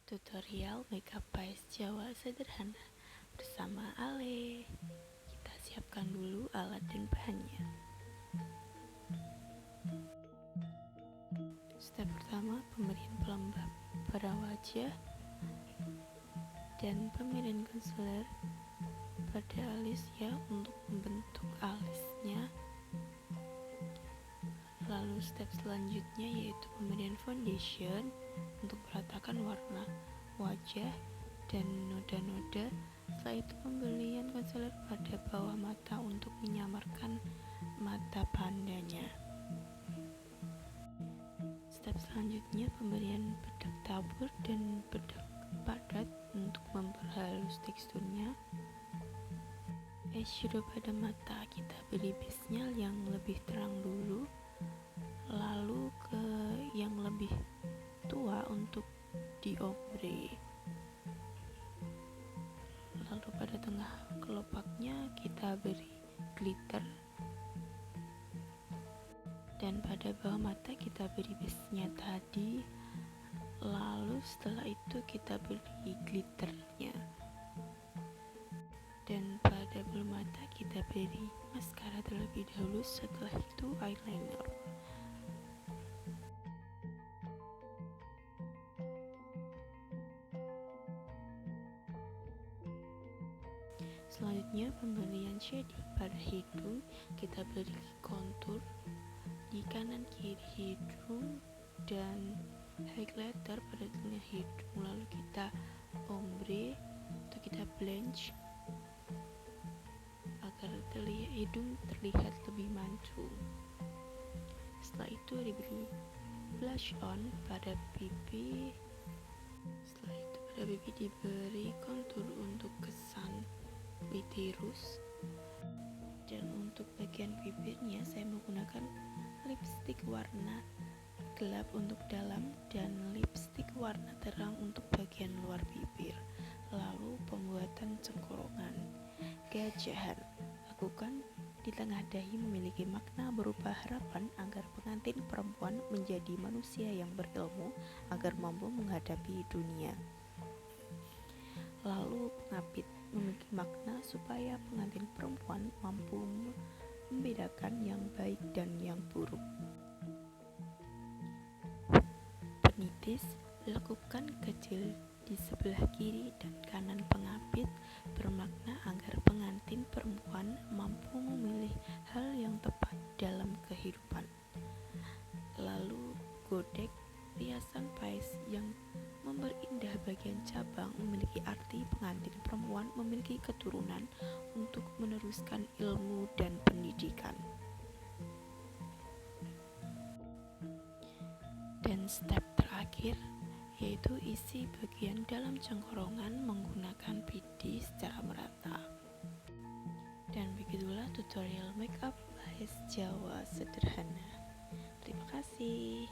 Tutorial makeup paes Jawa sederhana bersama Ale. Kita siapkan dulu alat dan bahannya. Step pertama, pemberian pelembab pada wajah dan pemberian concealer pada alis ya untuk membentuk alisnya. Lalu step selanjutnya yaitu pemberian foundation untuk meratakan warna wajah dan noda-noda. Setelah itu pemberian concealer pada bawah mata untuk menyamarkan mata pandanya. Step selanjutnya pemberian bedak tabur dan bedak padat untuk memperhalus teksturnya. Eyeshadow pada mata kita beri base-nya yang lebih terang dulu, lalu ke yang lebih tua untuk di ombre. Lalu pada tengah kelopaknya kita beri glitter, dan pada bawah mata kita beri base-nya tadi. Lalu setelah itu kita beri glitternya, dan pada bulu mata kita beri maskara terlebih dahulu, setelah itu eyeliner. Selanjutnya pemberian shading pada hidung, kita beri kontur di kanan kiri hidung dan highlighter pada tengah hidung, lalu kita ombre atau kita blanch agar hidung terlihat lebih mancung. Setelah itu diberi blush on pada pipi. Setelah itu pada pipi diberi kontur untuk kesan bitirus, dan untuk bagian bibirnya saya menggunakan lipstick warna gelap untuk dalam dan lipstick warna terang untuk bagian luar bibir. Lalu pembuatan cengkorongan gajahan lakukan di tengah dahi memiliki makna berupa harapan agar pengantin perempuan menjadi manusia yang berilmu agar mampu menghadapi dunia. Lalu pengapit memiliki makna supaya pengantin perempuan mampu membedakan yang baik dan yang buruk. Penitis lakukan kecil di sebelah kiri dan kanan pengapit bermakna agar pengantin perempuan mampu memilih hal yang tepat dalam kehidupan. Lalu godek riasan paes yang memperindah bagian cabang memiliki arti pengantin perempuan memiliki keturunan untuk meneruskan ilmu dan pendidikan. Dan step terakhir yaitu isi bagian dalam cengkorongan menggunakan pidi secara merata. Dan begitulah tutorial makeup paes Jawa sederhana. Terima kasih.